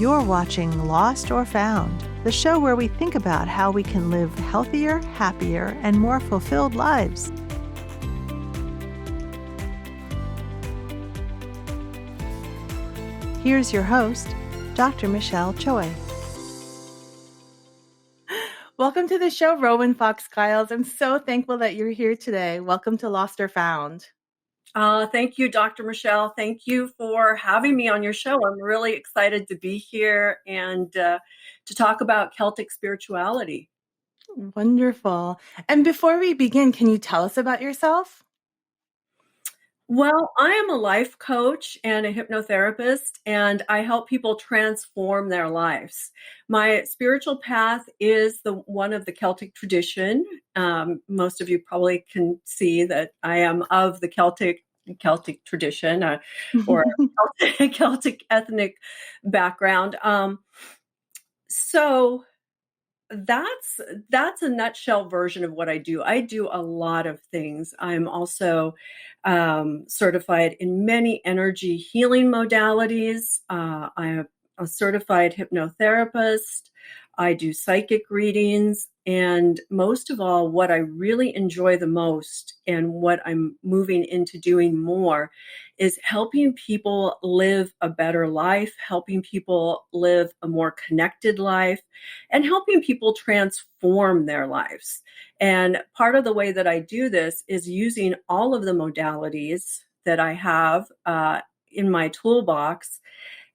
You're watching Lost or Found, the show where we think about how we can live healthier, happier, and more fulfilled lives. Here's your host, Dr. Michelle Choi. Welcome to the show, Rowan Foxx Giles. I'm so thankful that you're here today. Welcome to Lost or Found. Thank you, Dr. Michelle. Thank you for having me on your show. I'm really excited to be here and to talk about Celtic spirituality. Wonderful. And before we begin, can you tell us about yourself? Well, I am a life coach and a hypnotherapist, and I help people transform their lives. My spiritual path is the one of the Celtic tradition. Most of you probably can see that I am of the Celtic tradition or Celtic ethnic background. So that's a nutshell version of what I do. I do a lot of things. I'm also certified in many energy healing modalities. I'm a certified hypnotherapist. I do psychic readings. And most of all, what I really enjoy the most and what I'm moving into doing more is helping people live a better life, helping people live a more connected life, and helping people transform their lives. And part of the way that I do this is using all of the modalities that I have in my toolbox,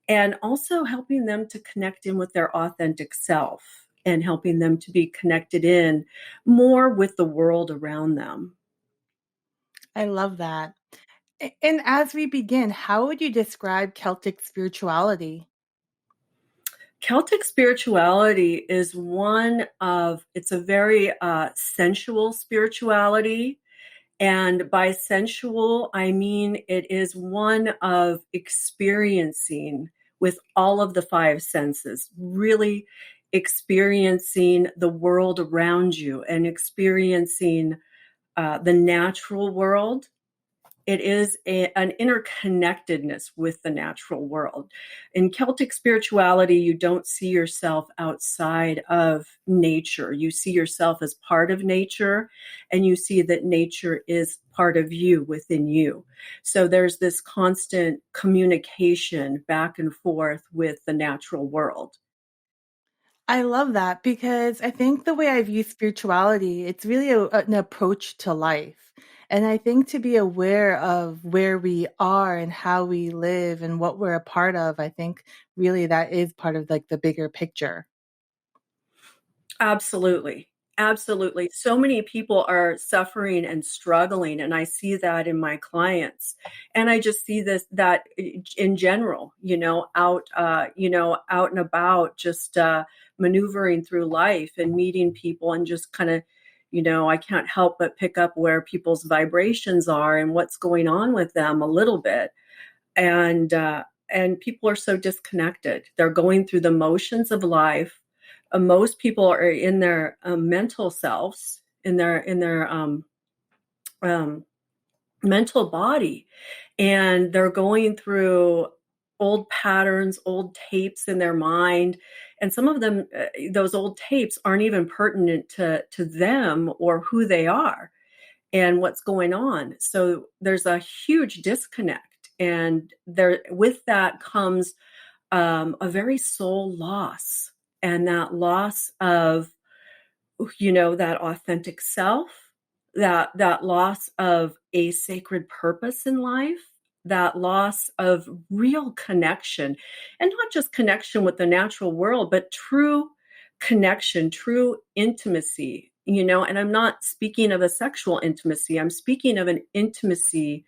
and also helping them to connect in with their authentic self and helping them to be connected in more with the world around them. I love that. And as we begin, how would you describe Celtic spirituality? Celtic spirituality is it's a very sensual spirituality. And by sensual, I mean it is one of experiencing with all of the five senses, really experiencing the world around you and experiencing the natural world. It is an interconnectedness with the natural world. In Celtic spirituality, you don't see yourself outside of nature. You see yourself as part of nature, and you see that nature is part of you within you. So there's this constant communication back and forth with the natural world. I love that because I think the way I view spirituality, it's really an approach to life. And I think to be aware of where we are and how we live and what we're a part of, I think really that is part of like the bigger picture. Absolutely. Absolutely. So many people are suffering and struggling, and I see that in my clients. And I just see that in general, out and about, just maneuvering through life and meeting people and just kind of, I can't help but pick up where people's vibrations are and what's going on with them a little bit. And people are so disconnected. They're going through the motions of life. Most people are in their mental selves, in their mental body, and they're going through old patterns, old tapes in their mind, and some of them, those old tapes, aren't even pertinent to them or who they are and what's going on. So there's a huge disconnect, and there with that comes a very soul loss. And that loss of, that authentic self, that loss of a sacred purpose in life, that loss of real connection, and not just connection with the natural world, but true connection, true intimacy, and I'm not speaking of a sexual intimacy. I'm speaking of an intimacy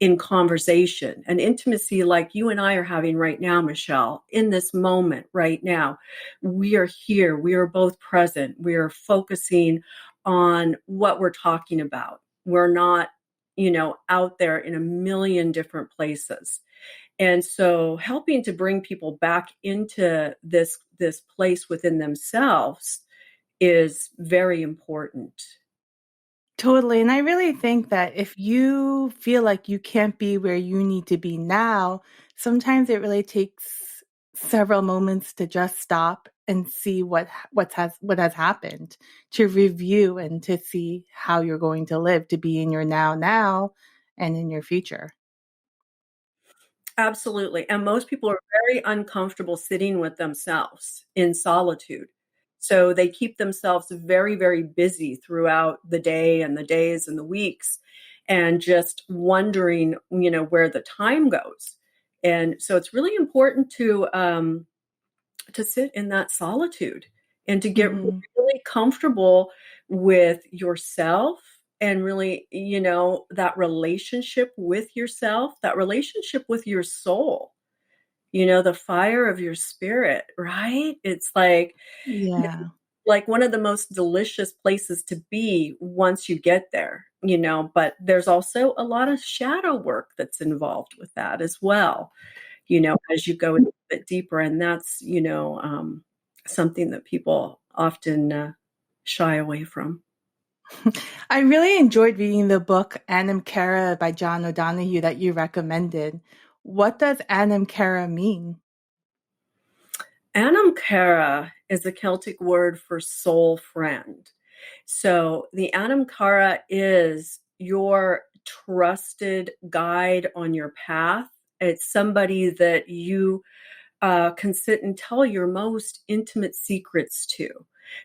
in conversation, an intimacy like you and I are having right now, Michelle, in this moment right now. We are here. We are both present. We are focusing on what we're talking about. We're not, out there in a million different places. And so helping to bring people back into this place within themselves is very important. Totally. And I really think that if you feel like you can't be where you need to be now, sometimes it really takes several moments to just stop and see what has happened, to review and to see how you're going to live, to be in your now and in your future. Absolutely, and most people are very uncomfortable sitting with themselves in solitude. So they keep themselves very, very busy throughout the day and the days and the weeks, and just wondering, where the time goes. And so it's really important to sit in that solitude and to get Mhm. really comfortable with yourself, and really, that relationship with yourself, that relationship with your soul, the fire of your spirit, right? It's Yeah. like one of the most delicious places to be once you get there, but there's also a lot of shadow work that's involved with that as well, as you go a little bit deeper. And that's, something that people often shy away from. I really enjoyed reading the book Anam Cara by John O'Donohue that you recommended. What does Anam Cara mean? Anam Cara is a Celtic word for soul friend. So the Anam Cara is your trusted guide on your path. It's somebody that you can sit and tell your most intimate secrets to,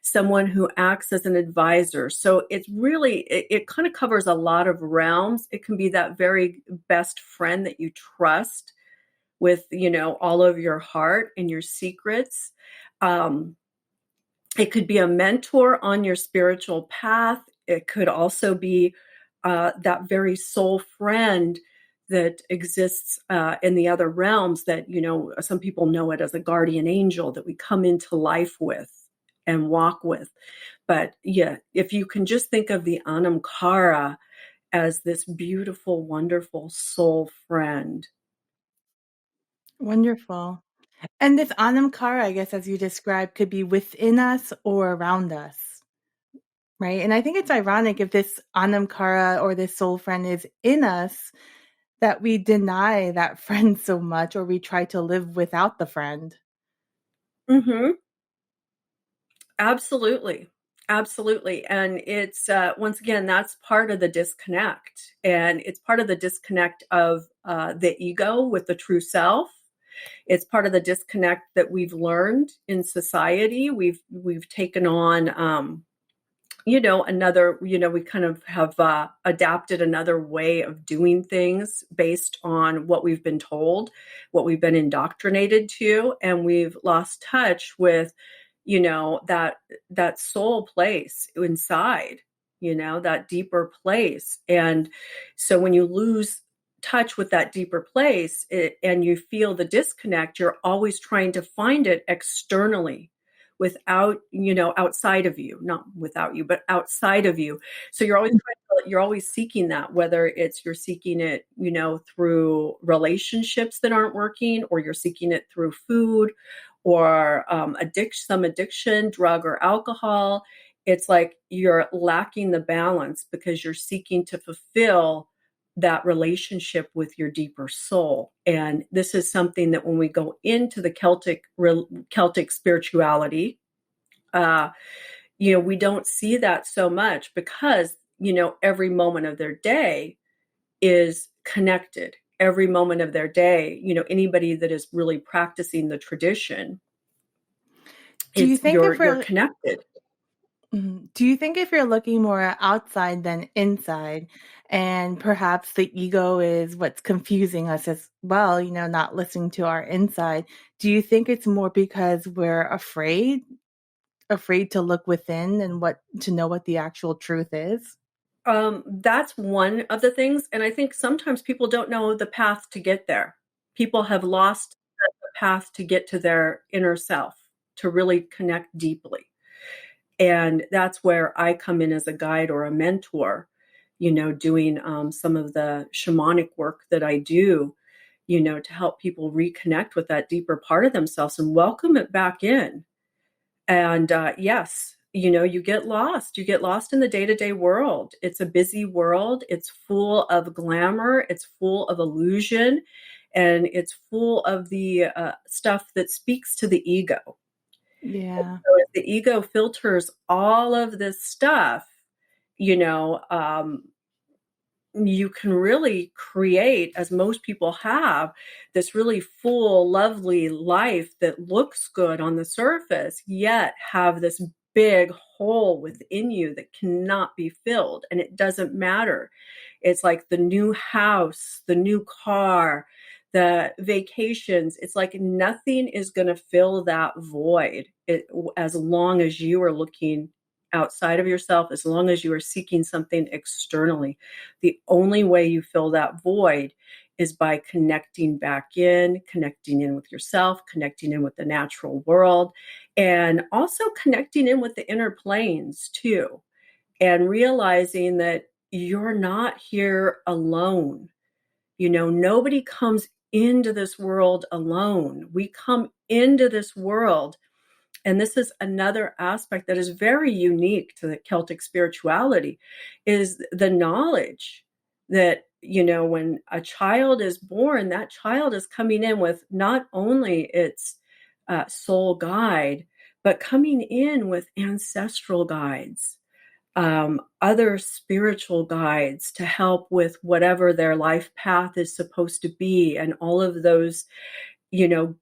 someone who acts as an advisor. So it's really, it kind of covers a lot of realms. It can be that very best friend that you trust with, all of your heart and your secrets. Um, it could be a mentor on your spiritual path. It could also be that very soul friend that exists in the other realms, that, some people know it as a guardian angel that we come into life with and walk with. But yeah, if you can just think of the Anam Cara as this beautiful, wonderful soul friend. Wonderful. And this Anam Cara, I guess, as you described, could be within us or around us, right? And I think it's ironic if this Anam Cara or this soul friend is in us that we deny that friend so much, or we try to live without the friend. Hmm. Absolutely. Absolutely. And it's, once again, that's part of the disconnect. And it's part of the disconnect of the ego with the true self. It's part of the disconnect that we've learned in society. We've taken on, another, we kind of have adapted another way of doing things based on what we've been told, what we've been indoctrinated to, and we've lost touch with, that soul place inside, that deeper place. And so when you lose touch with that deeper place, and you feel the disconnect, you're always trying to find it externally, without, outside of you, not without you, but outside of you. So you're always seeking that, whether it's you're seeking it, through relationships that aren't working, or you're seeking it through food, or some addiction, drug or alcohol. It's like you're lacking the balance because you're seeking to fulfill that relationship with your deeper soul. And this is something that when we go into the Celtic spirituality, uh, we don't see that so much, because, every moment of their day is connected. Every moment of their day, anybody that is really practicing the tradition, Do you it's think you're connected. do you think if you're looking more outside than inside, and perhaps the ego is what's confusing us as well, not listening to our inside, do you think it's more because we're afraid to look within and what to know what the actual truth is? That's one of the things, and I think sometimes people don't know the path to get there. People have lost the path to get to their inner self, to really connect deeply. And that's where I come in as a guide or a mentor, doing some of the shamanic work that I do, to help people reconnect with that deeper part of themselves and welcome it back in. And yes, you get lost. You get lost in the day to day world. It's a busy world. It's full of glamour. It's full of illusion. and it's full of the stuff that speaks to the ego. Yeah. So if the ego filters all of this stuff, you know, you can really create, as most people have, this really full, lovely life that looks good on the surface, yet have this big hole within you that cannot be filled. And it doesn't matter. It's like the new house, the new car, the vacations. It's like nothing is going to fill that void as long as you are looking outside of yourself, as long as you are seeking something externally. The only way you fill that void is by connecting in with yourself, connecting in with the natural world, and also connecting in with the inner planes too, and realizing that you're not here alone. Nobody comes into this world alone. We come into this world, and this is another aspect that is very unique to the Celtic spirituality, is the knowledge that, when a child is born, that child is coming in with not only its soul guide, but coming in with ancestral guides, other spiritual guides to help with whatever their life path is supposed to be, and all of those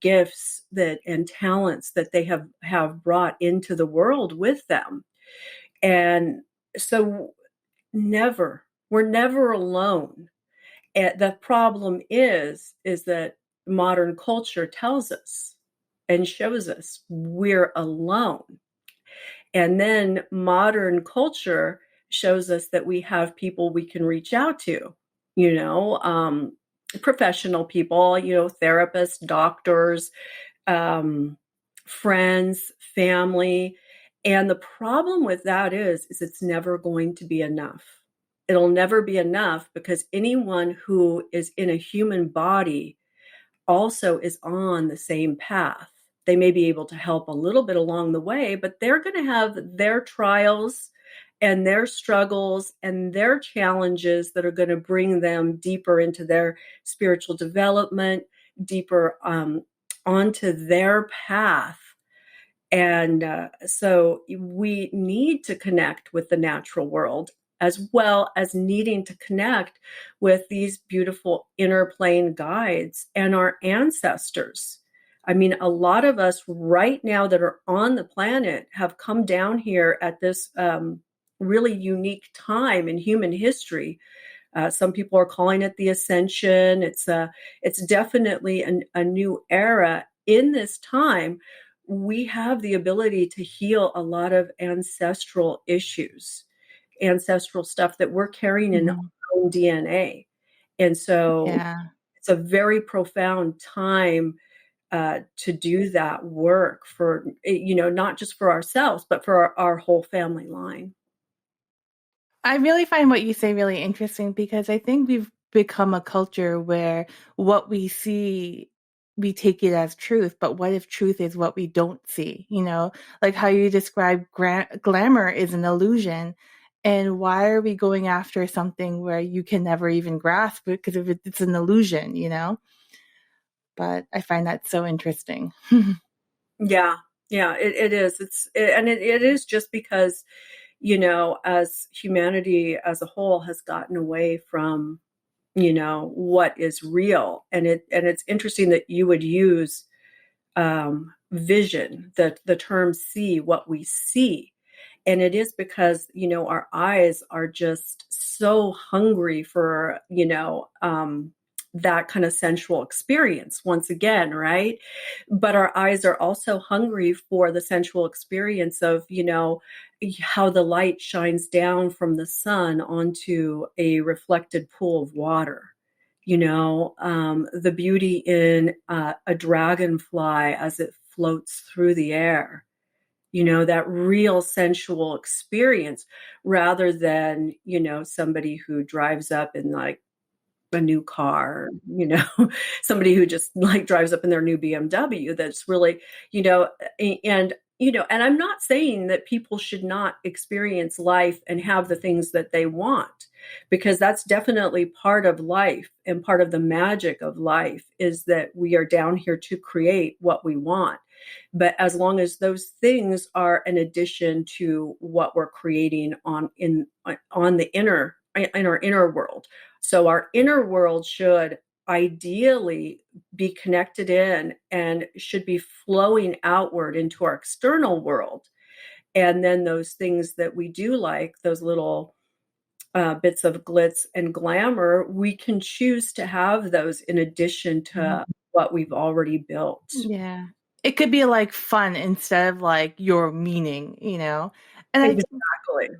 gifts that and talents that they have brought into the world with them. And so we're never alone. And the problem is that modern culture tells us and shows us we're alone. And then modern culture shows us that we have people we can reach out to, you know, um, professional people, therapists, doctors, um, friends, family. And the problem with that is it's never going to be enough. It'll never be enough because anyone who is in a human body also is on the same path. They may be able to help a little bit along the way, but they're going to have their trials and their struggles and their challenges that are going to bring them deeper into their spiritual development, deeper onto their path. And so we need to connect with the natural world, as well as needing to connect with these beautiful inner plane guides and our ancestors. I mean, a lot of us right now that are on the planet have come down here at this really unique time in human history. Some people are calling it the ascension. It's definitely a new era. In this time, we have the ability to heal a lot of ancestral issues, ancestral stuff that we're carrying in our Mhm. own DNA. And so Yeah. it's a very profound time to do that work for, not just for ourselves, but for our whole family line. I really find what you say really interesting because I think we've become a culture where what we see, we take it as truth. But what if truth is what we don't see? Like how you describe glamour is an illusion. And why are we going after something where you can never even grasp it because it's an illusion? But I find that so interesting. Yeah, yeah, it is. And it is just because, as humanity as a whole has gotten away from, what is real. And it's interesting that you would use vision, the term see, what we see. And it is because, our eyes are just so hungry for, that kind of sensual experience once again, right? But our eyes are also hungry for the sensual experience of, how the light shines down from the sun onto a reflected pool of water. The beauty in a dragonfly as it floats through the air, that real sensual experience, rather than, somebody who drives up in like a new car, somebody who just like drives up in their new BMW that's really, and I'm not saying that people should not experience life and have the things that they want. because that's definitely part of life, and part of the magic of life is that we are down here to create what we want. But as long as those things are an addition to what we're creating on the in our inner world. So our inner world should ideally be connected in and should be flowing outward into our external world. And then those things that we do like, those little bits of glitz and glamour, we can choose to have those in addition to what we've already built. Yeah. It could be like fun instead of like your meaning, you know? And Exactly.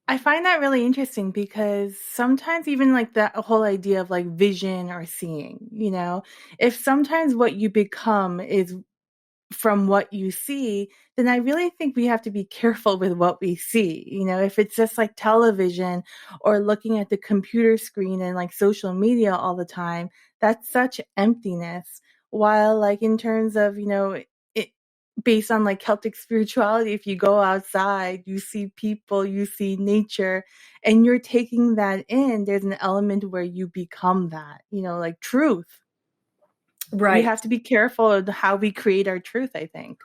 I find that really interesting because sometimes even like that whole idea of like vision or seeing, you know, if sometimes what you become is from what you see, then I really think we have to be careful with what we see. You know, if it's just like television or looking at the computer screen and like social media all the time, that's such emptiness. While like in terms of, you know, it based on like Celtic spirituality, if you go outside, you see people, you see nature, and you're taking that in, there's an element where you become that, you know, like truth. We Right. have to be careful of how we create our truth, I think.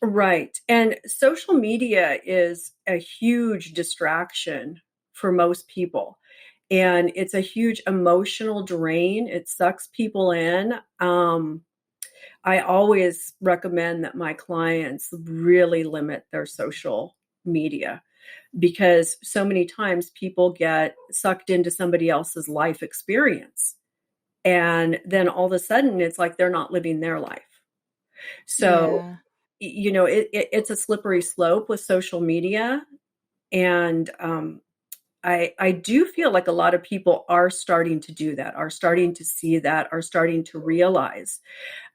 Right. And social media is a huge distraction for most people. And it's a huge emotional drain. It sucks people in. I always recommend that my clients really limit their social media, because so many times people get sucked into somebody else's life experience. And then all of a sudden, it's like they're not living their life. So, Yeah. it's a slippery slope with social media. And I do feel like a lot of people are starting to do that, are starting to see that, are starting to realize.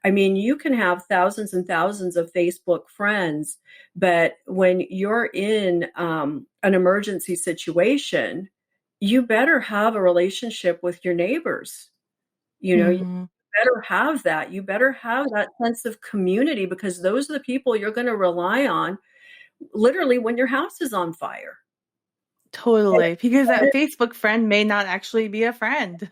I mean, you can have thousands and thousands of Facebook friends, but when you're in an emergency situation, you better have a relationship with your neighbors. You Mhm. better have that. You better have that sense of community, because those are the people you're going to rely on literally when your house is on fire. And, Totally, because and that Facebook friend may not actually be a friend.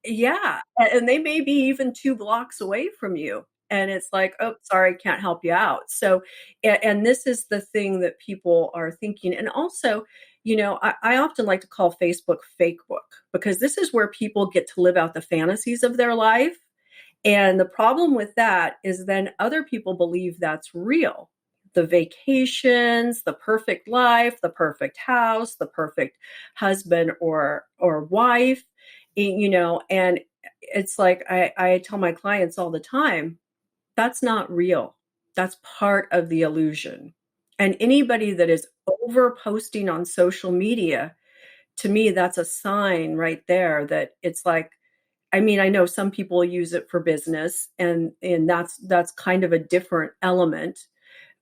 Yeah, and they may be even 2 blocks away from you, and it's like, "Oh, sorry, can't help you out." So, and this is the thing that people are thinking. And also, I often like to call Facebook fake book, because this is where people get to live out the fantasies of their life, and the problem with that is then other people believe that's real. The vacations, the perfect life, the perfect house, the perfect husband or wife, and it's like I tell my clients all the time, that's not real. That's part of the illusion. And anybody that is over posting on social media, to me, that's a sign right there that it's like, I mean, I know some people use it for business, and that's kind of a different element.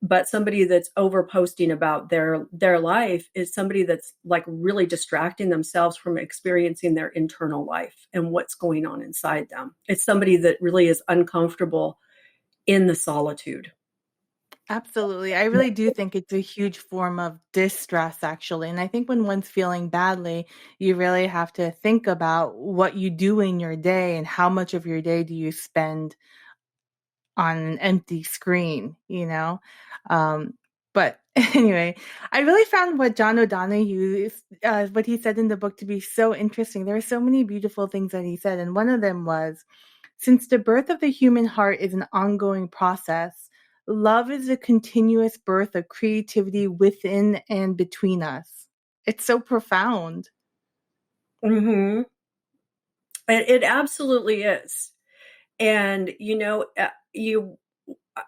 But somebody that's over posting about their life is somebody that's like really distracting themselves from experiencing their internal life and what's going on inside them. It's somebody that really is uncomfortable in the solitude. Absolutely. I really do think it's a huge form of distress, actually. And I think when one's feeling badly, you really have to think about what you do in your day and how much of your day do you spend on an empty screen, you know? Um, but anyway, I really found what John O'Donohue, what he said in the book to be so interesting. There are so many beautiful things that he said. And one of them was, since the birth of the human heart is an ongoing process, love is a continuous birth of creativity within and between us. It's so profound. Hmm. It absolutely is. And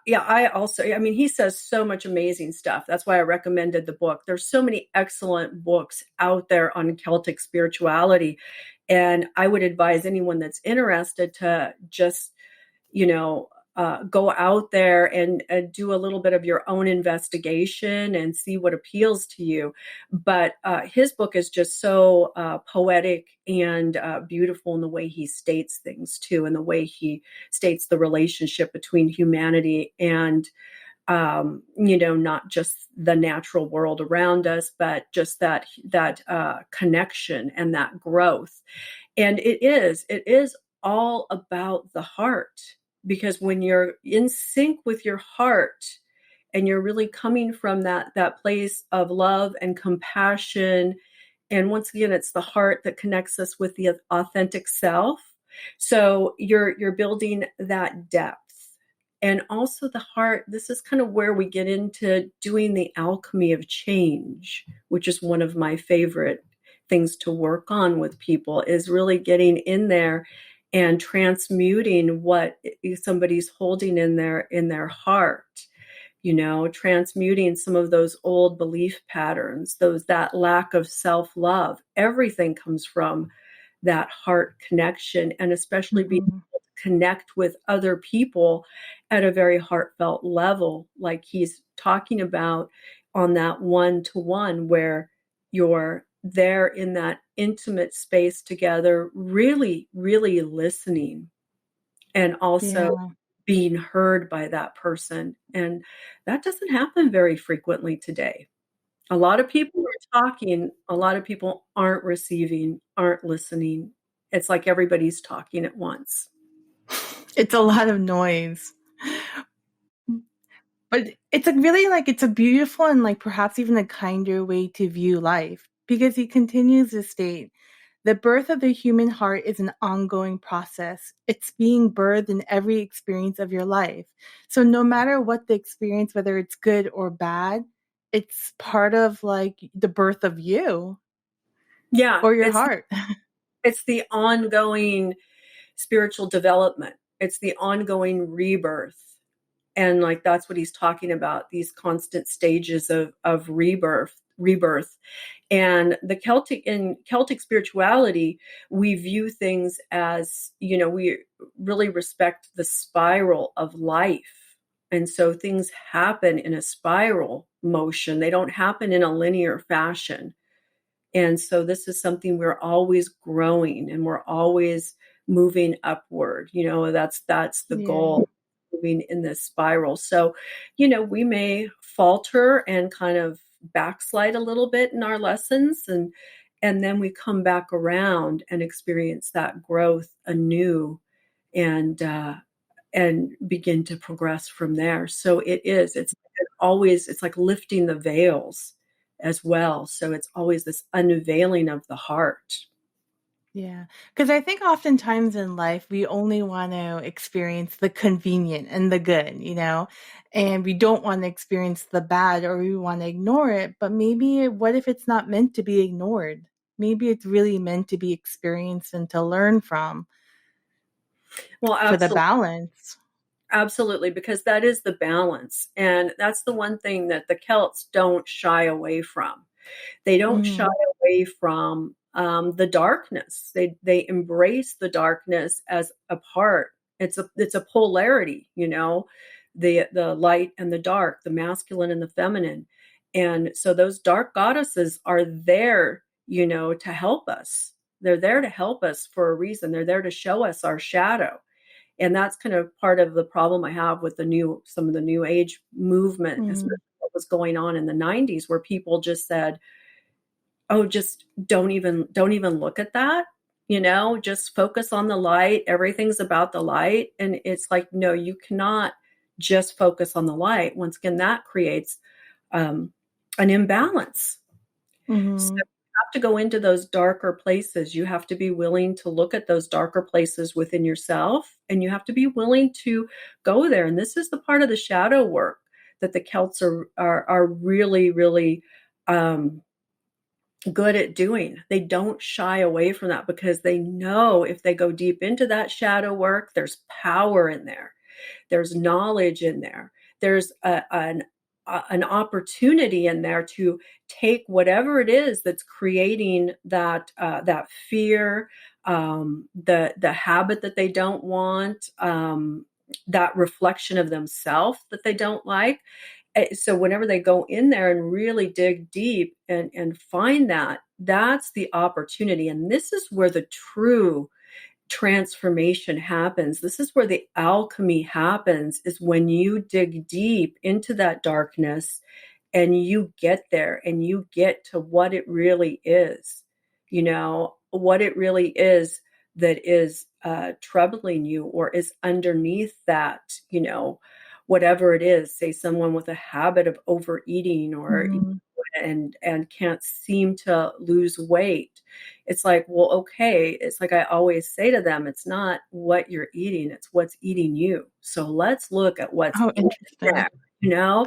yeah, I also, I mean, he says so much amazing stuff. That's why I recommended the book. There's so many excellent books out there on Celtic spirituality. And I would advise anyone that's interested to just, you know, go out there and do a little bit of your own investigation and see what appeals to you. But his book is just so poetic and beautiful in the way he states things too, and the way he states the relationship between humanity and not just the natural world around us, but just that connection and that growth. And it is all about the heart, because when you're in sync with your heart and you're really coming from that place of love and compassion, and once again, it's the heart that connects us with the authentic self. So you're building that depth. And also the heart, this is kind of where we get into doing the alchemy of change, which is one of my favorite things to work on with people, is really getting in there and transmuting what somebody's holding in their heart, transmuting some of those old belief patterns, that lack of self-love. Everything comes from that heart connection, and especially being Mhm. able to connect with other people at a very heartfelt level, like he's talking about on that one-to-one, where you're there in that intimate space together, really, really listening, and also Yeah. being heard by that person. And that doesn't happen very frequently today. A lot of people are talking, a lot of people aren't receiving, aren't listening. It's like everybody's talking at once. It's a lot of noise. But it's a really like it's a beautiful and like perhaps even a kinder way to view life, because he continues to state the birth of the human heart is an ongoing process. It's being birthed in every experience of your life. So no matter what the experience, whether it's good or bad, it's part of like the birth of you Yeah, or your it's heart. it's the ongoing spiritual development. It's the ongoing rebirth. And like that's what he's talking about, these constant stages of rebirth. And in Celtic spirituality, we view things as, we really respect the spiral of life. And so things happen in a spiral motion. They don't happen in a linear fashion. And so this is something we're always growing, and we're always moving upward. That's the Yeah. goal, moving in this spiral. So, we may falter and kind of backslide a little bit in our lessons, and then we come back around and experience that growth anew, and begin to progress from there. So it's like lifting the veils as well. So it's always this unveiling of the heart. Yeah, because I think oftentimes in life we only want to experience the convenient and the good, and we don't want to experience the bad, or we want to ignore it. But maybe what if it's not meant to be ignored? Maybe it's really meant to be experienced and to learn from Well, for the absolutely. balance. Absolutely, because that is the balance. And that's the one thing that the Celts don't shy away from. They don't shy Mhm. away from the darkness. They embrace the darkness as a part. It's a polarity, the light and the dark, the masculine and the feminine. And so those dark goddesses are there, to help us. They're there to help us for a reason. They're there to show us our shadow. And that's kind of part of the problem I have with some of the new age movement, especially Mhm. what was going on in the 90s, where people just said, oh, just don't even look at that, just focus on the light. Everything's about the light. And it's like, no, you cannot just focus on the light. Once again, that creates um, an imbalance. So Mhm. you have to go into those darker places. You have to be willing to look at those darker places within yourself, and you have to be willing to go there. And this is the part of the shadow work that the Celts are really, really um, good at doing. They don't shy away from that, because they know if they go deep into that shadow work, there's power in there. There's knowledge in there. There's an opportunity in there to take whatever it is that's creating that fear, the habit that they don't want, that reflection of themselves that they don't like. So whenever they go in there and really dig deep and find that, that's the opportunity. And this is where the true transformation happens. This is where the alchemy happens, is when you dig deep into that darkness and you get there and you get to what it really is, what it really is that is troubling you or is underneath that, whatever it is, say someone with a habit of overeating or Mhm. and can't seem to lose weight. It's like, well, okay, it's like I always say to them, it's not what you're eating, it's what's eating you. So let's look at what's Oh, in interesting. there, you know?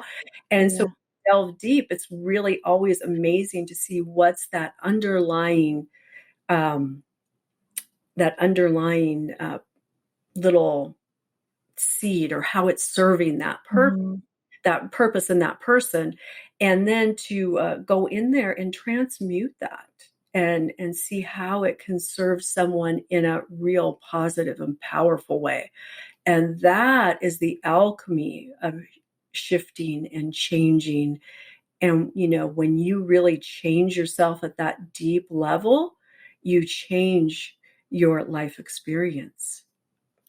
And so Yeah. delve deep, it's really always amazing to see what's um, that underlying little seed, or how it's serving Mhm. that purpose in that person, and then to go in there and transmute that and see how it can serve someone in a real positive and powerful way. And that is the alchemy of shifting and changing. And when you really change yourself at that deep level, you change your life experience.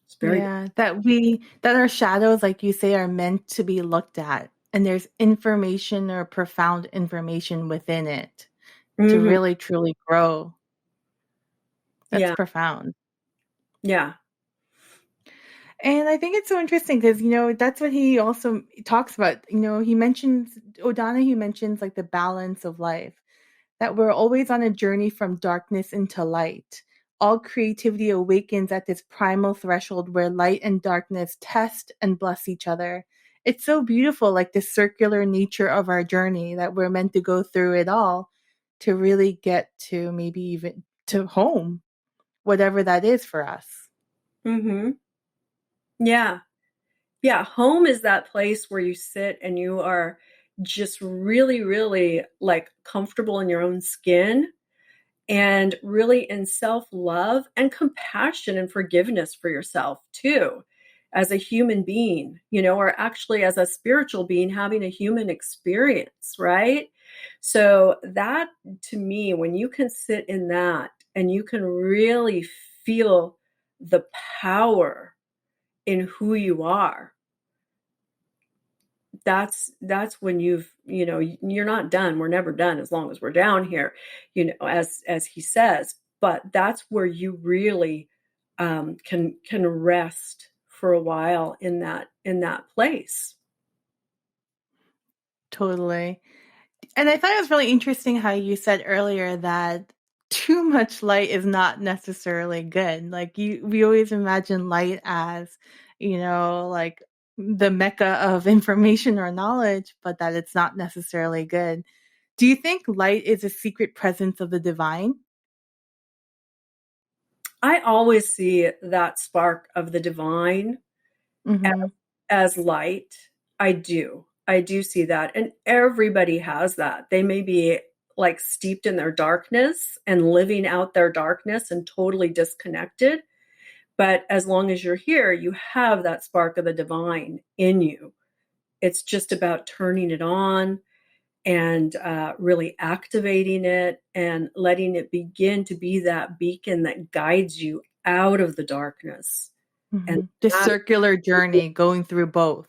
It's very. Yeah, that our shadows, like you say, are meant to be looked at, and there's information or profound information within it to Mhm. really truly grow. That's Yeah, profound. yeah. And I think it's so interesting because, that's what he also talks about. He mentions, O'Donohue mentions like the balance of life, that we're always on a journey from darkness into light. All creativity awakens at this primal threshold where light and darkness test and bless each other. It's so beautiful, like the circular nature of our journey, that we're meant to go through it all to really get to maybe even to home, whatever that is for us. Mhm. Yeah. Yeah, home is that place where you sit and you are just really, really like comfortable in your own skin and really in self love and compassion and forgiveness for yourself too, as a human being, or actually as a spiritual being having a human experience, right? So, that to me, when you can sit in that and you can really feel the power in who you are, that's when you're not done. We're never done as long as we're down here, as he says. But that's where you really can rest for a while in that place. Totally. And I thought it was really interesting how you said earlier that too much light is not necessarily good. Like we always imagine light as, like the mecca of information or knowledge, but that it's not necessarily good. Do you think light is a secret presence of the divine? I always see that spark of the divine Mhm. as light. I do see that, and everybody has that. They may be like steeped in their darkness and living out their darkness and totally disconnected. But as long as you're here, you have that spark of the divine in you. It's just about turning it on and really activating it and letting it begin to be that beacon that guides you out of the darkness. And Mhm. The that, circular journey going through both.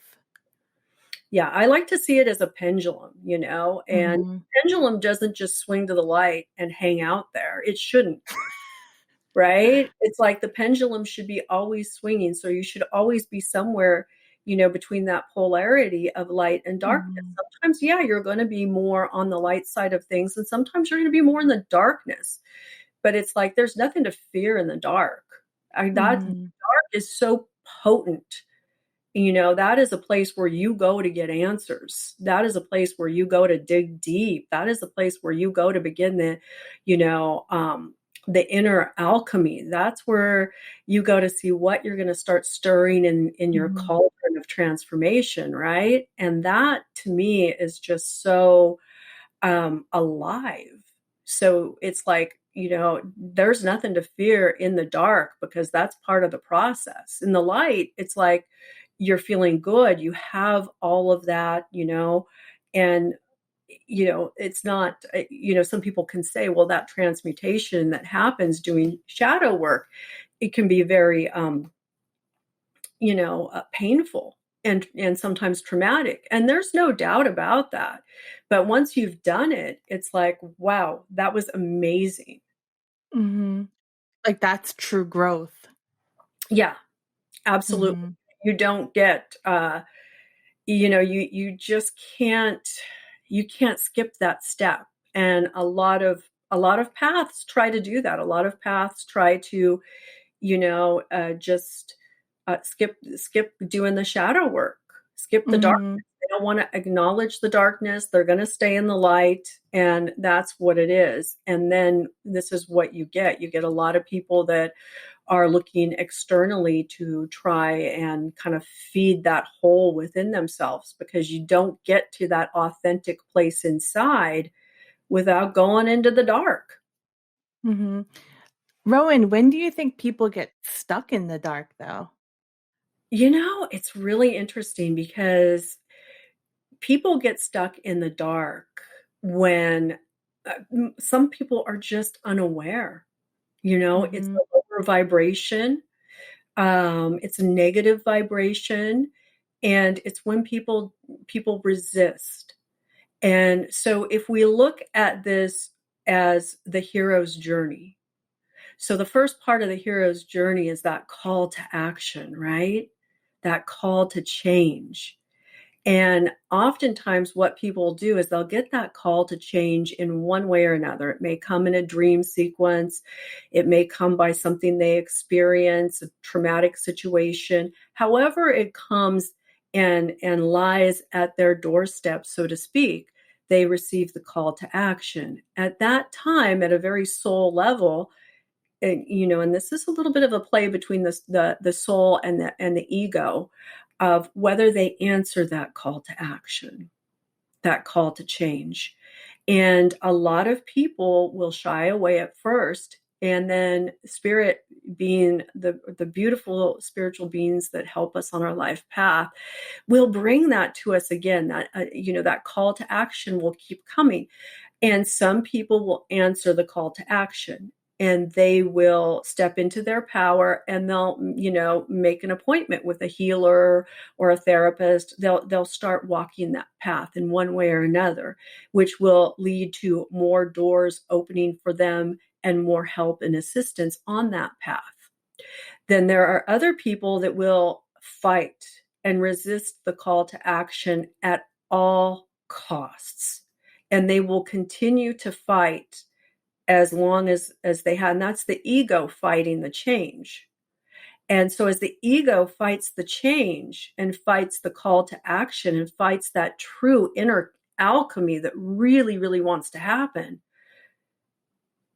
yeah, I like to see it as a pendulum, and Mhm. pendulum doesn't just swing to the light and hang out there. It shouldn't. Right? It's like the pendulum should be always swinging, so you should always be somewhere, between that polarity of light and darkness. Mhm. Sometimes, yeah, you're gonna be more on the light side of things, and sometimes you're gonna be more in the darkness, but it's like there's nothing to fear in the dark. That dark Mhm. is so potent. That is a place where you go to get answers. That is a place where you go to dig deep. That is a place where you go to begin you know, um, the inner alchemy. That's where you go to see what you're going to start stirring in your Mhm. cauldron of transformation, right? And that to me is just so alive. So it's like, there's nothing to fear in the dark because that's part of the process. In the light, it's like you're feeling good. You have all of that, and it's not, some people can say, well, that transmutation that happens doing shadow work, it can be very painful and sometimes traumatic. And there's no doubt about that. But once you've done it, it's like, wow, that was amazing. Mhm. Like, that's true growth. Yeah, absolutely. Mhm. You don't get you just can't skip that step. And a lot of paths try to do that. A lot of paths try to just skip doing the shadow work, skip the darkness. Mhm. They don't want to acknowledge the darkness. They're going to stay in the light, and that's what it is. And then this is what you get. You get a lot of people that are looking externally to try and kind of feed that hole within themselves, because you don't get to that authentic place inside without going into the dark. Mhm. Rowan, when do you think people get stuck in the dark, though? It's really interesting because people get stuck in the dark when some people are just unaware. It's Mhm. a lower vibration, it's a negative vibration, and it's when people resist. And so if we look at this as the hero's journey, so the first part of the hero's journey is that call to action, right? That call to change. And oftentimes, what people do is they'll get that call to change in one way or another. It may come in a dream sequence, it may come by something they experience, a traumatic situation. However, it comes and lies at their doorstep, so to speak, they receive the call to action. At that time, at a very soul level, and this is a little bit of a play between the soul and the ego, of whether they answer that call to action, that call to change. And a lot of people will shy away at first, and then spirit, being the beautiful spiritual beings that help us on our life path, will bring that to us again. That call to action will keep coming, and some people will answer the call to action, and they will step into their power, and they'll, make an appointment with a healer or a therapist. They'll start walking that path in one way or another, which will lead to more doors opening for them and more help and assistance on that path. Then there are other people that will fight and resist the call to action at all costs. And they will continue to fight as long as they have. And that's the ego fighting the change. And so as the ego fights the change and fights the call to action and fights that true inner alchemy that really, really wants to happen,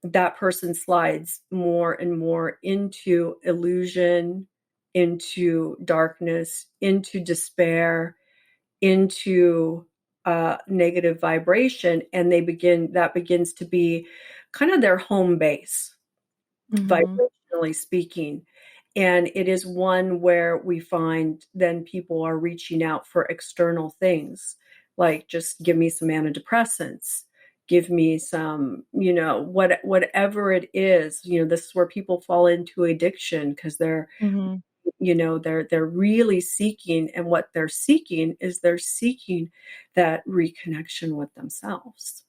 that person slides more and more into illusion, into darkness, into despair, into negative vibration, and that begins to be kind of their home base, Mhm. vibrationally speaking. And it is one where we find then people are reaching out for external things, like, just give me some antidepressants, give me some, whatever it is. This is where people fall into addiction, because Mhm. they're really seeking, and what they're seeking is they're seeking that reconnection with themselves.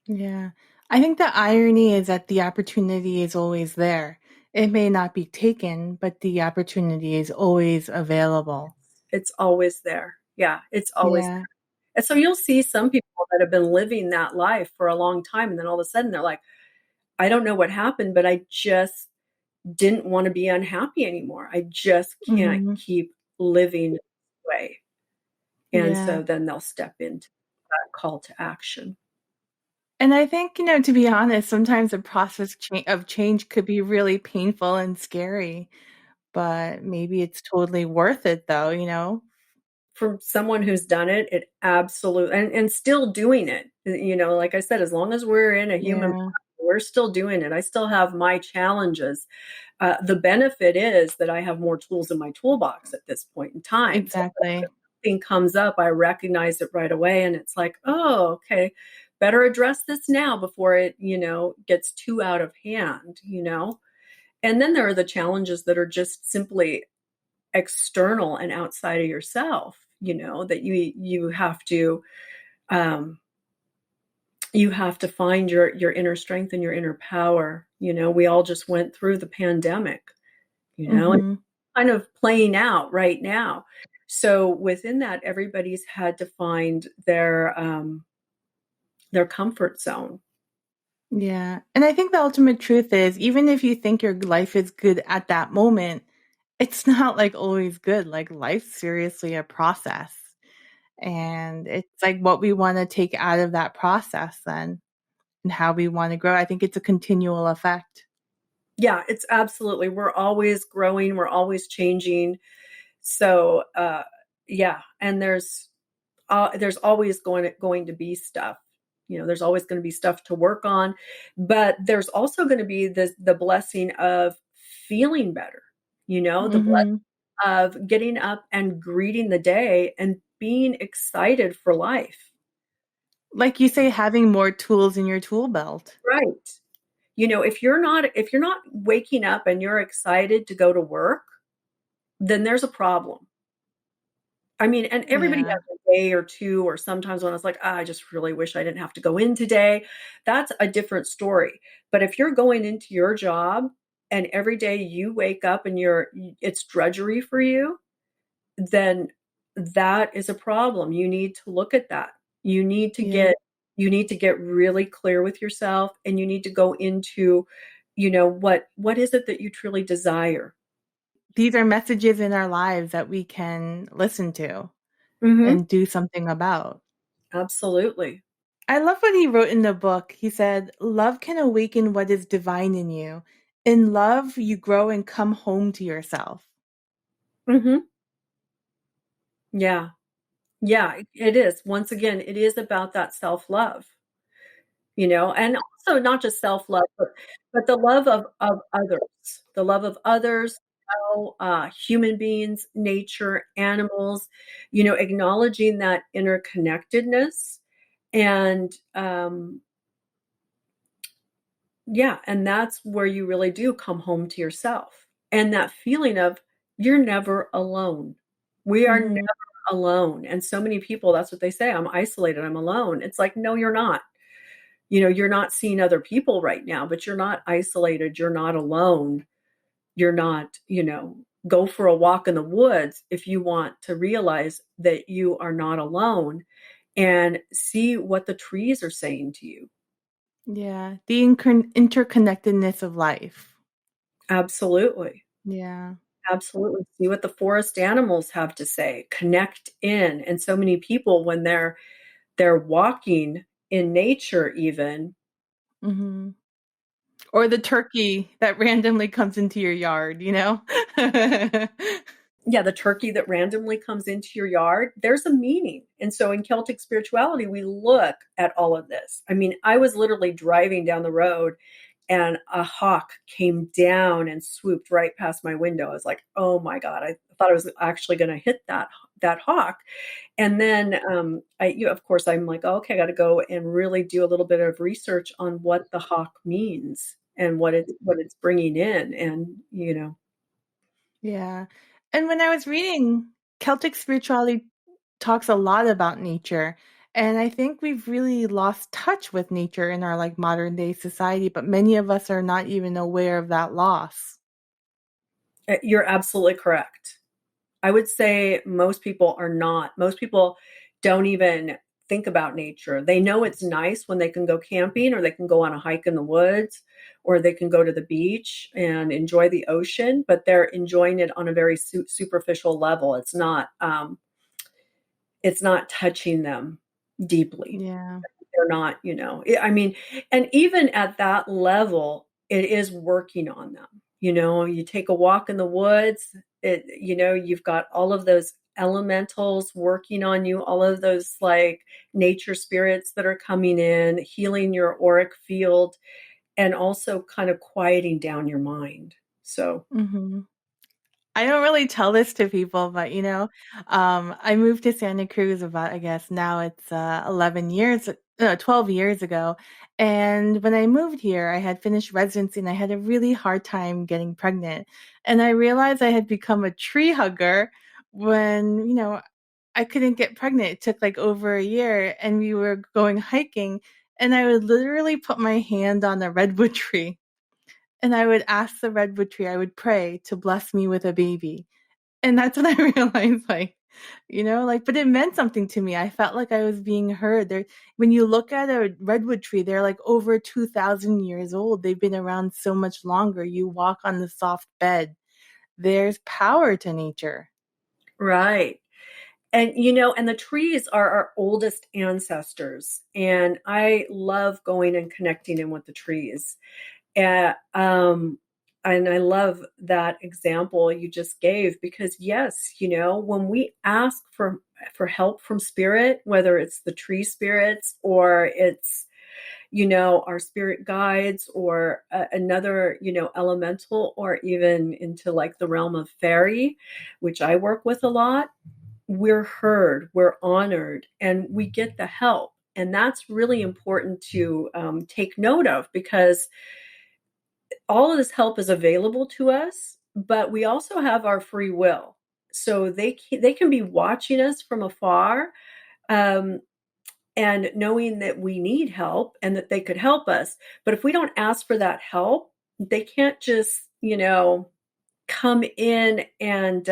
Yeah. I think the irony is that the opportunity is always there. It may not be taken, but the opportunity is always available. It's always there. Yeah, it's always Yeah, there. And so you'll see some people that have been living that life for a long time, and then all of a sudden they're like, I don't know what happened, but I just didn't want to be unhappy anymore. I just can't mhm, keep living this way. And yeah, so then they'll step into that call to action. and I think, to be honest, sometimes the process of change could be really painful and scary, but maybe it's totally worth it though? For someone who's done it, it absolutely, and still doing it. Like I said, as long as we're in a human body, Yeah, we're still doing it. I still have my challenges. The benefit is that I have more tools in my toolbox at this point in time. So exactly. if something comes up, I recognize it right away, and it's like, oh, okay, better address this now before it, gets too out of hand. And then there are the challenges that are just simply external and outside of yourself, that um, you have to find your inner strength and your inner power. We all just went through the pandemic, and Mhm. kind of playing out right now. So within that, everybody's had to find their comfort zone. Yeah. And I think the ultimate truth is even if you think your life is good at that moment, it's not like always good. Like life's seriously a process. And it's like what we want to take out of that process then and how we want to grow. I think it's a continual effect. Yeah, it's absolutely. We're always growing. We're always changing. So, yeah, and there's always going to be stuff. There's always going to be stuff to work on, but there's also going to be the blessing of feeling better. The blessing Mhm. of getting up and greeting the day and being excited for life. Like you say, having more tools in your tool belt. Right. If you're not waking up and you're excited to go to work, then there's a problem. I mean, and everybody Yeah. has a day or 2, or sometimes when it's like, "Ah, I just really wish I didn't have to go in today." That's a different story. But if you're going into your job and every day you wake up and it's drudgery for you, then that is a problem. You need to look at that. You need to Yeah. get you need to get really clear with yourself, and you need to go into, what is it that you truly desire? These are messages in our lives that we can listen to Mhm. and do something about. Absolutely. I love what he wrote in the book. He said, "Love can awaken what is divine in you. In love, you grow and come home to yourself." Mhm. Yeah. Yeah, it is. Once again, it is about that self-love, and also not just self-love, but the love of others, the love of others, human beings, nature, animals, acknowledging that interconnectedness. And yeah, and that's where you really do come home to yourself. And that feeling of you're never alone. We are never Mhm. alone. And so many people, that's what they say, I'm isolated, I'm alone. It's like, no, you're not. You're not seeing other people right now, but you're not isolated. You're not alone. You're not, go for a walk in the woods if you want to realize that you are not alone and see what the trees are saying to you. Yeah, the interconnectedness of life. Absolutely. Yeah. Absolutely. See what the forest animals have to say. Connect in. And so many people when they're walking in nature even. Mhm. Or the turkey that randomly comes into your yard, you know? Yeah, the turkey that randomly comes into your yard, there's a meaning. And so in Celtic spirituality, we look at all of this. I mean, I was literally driving down the road and a hawk came down and swooped right past my window. I was like, "Oh my god!" I thought I was actually going to hit that hawk. And then, of course, I'm like, oh, okay, I got to go and really do a little bit of research on what the hawk means and what it's bringing in, and Yeah. And when I was reading, Celtic spirituality talks a lot about nature. And I think we've really lost touch with nature in our like modern day society, but many of us are not even aware of that loss. you're absolutely correct. I would say most people are not. Most people don't even think about nature. They know it's nice when they can go camping or they can go on a hike in the woods or they can go to the beach and enjoy the ocean, but they're enjoying it on a very superficial level. It's not touching them deeply. Yeah. They're not, I mean, and even at that level, it is working on them. You take a walk in the woods, you've got all of those elementals working on you, all of those like nature spirits that are coming in, healing your auric field, and also kind of quieting down your mind. So, Mhm. I don't really tell this to people, but I moved to Santa Cruz about, I guess now it's 11 years no, 12 years ago. And when I moved here, I had finished residency and I had a really hard time getting pregnant. And I realized I had become a tree hugger when, I couldn't get pregnant. It took like over a year and we were going hiking and I would literally put my hand on a redwood tree and I would ask the redwood tree, I would pray to bless me with a baby. And that's when I realized, like, but it meant something to me. I felt like I was being heard. There, when you look at a redwood tree, they're like over 2,000 years old. They've been around so much longer. You walk on the soft bed. There's power to nature. Right. And and the trees are our oldest ancestors, and I love going and connecting in with the trees. And I love that example you just gave, because yes, when we ask for help from spirit, whether it's the tree spirits or it's our spirit guides or another elemental, or even into like the realm of fairy, which I work with a lot, we're heard, we're honored, and we get the help. And that's really important to take note of, because all of this help is available to us, but we also have our free will. So they can be watching us from afar, um, and knowing that we need help and that they could help us. But if we don't ask for that help, they can't just come in and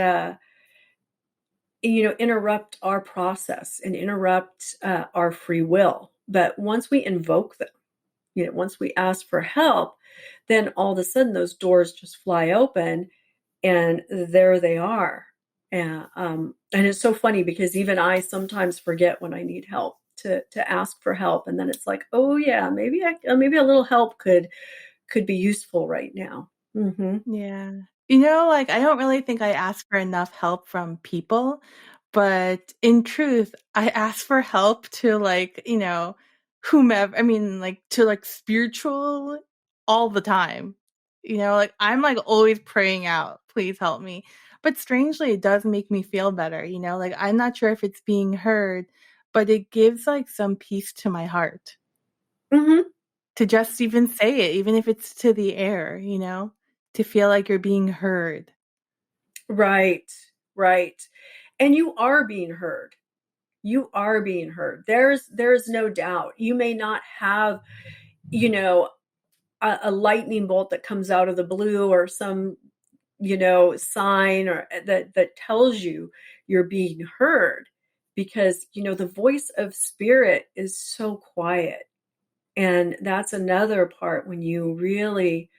interrupt our process and interrupt our free will. But once we invoke them, once we ask for help, then all of a sudden those doors just fly open and there they are. And it's so funny because even I sometimes forget when I need help to ask for help. And then it's like, oh yeah, maybe a little help could be useful right now. Hmm. Yeah. Like, I don't really think I ask for enough help from people, but in truth, I ask for help to, like, whomever, I mean, like, to, like, spiritual all the time. Like, I'm, like, always praying out, please help me. But strangely, it does make me feel better, like, I'm not sure if it's being heard, but it gives, like, some peace to my heart Hmm. to just even say it, even if it's to the air, to feel like you're being heard. Right, right. And you are being heard. You are being heard. There's no doubt. You may not have, you know, a lightning bolt that comes out of the blue, or some, sign, or that tells you you're being heard, because, the voice of spirit is so quiet. And that's another part, when you really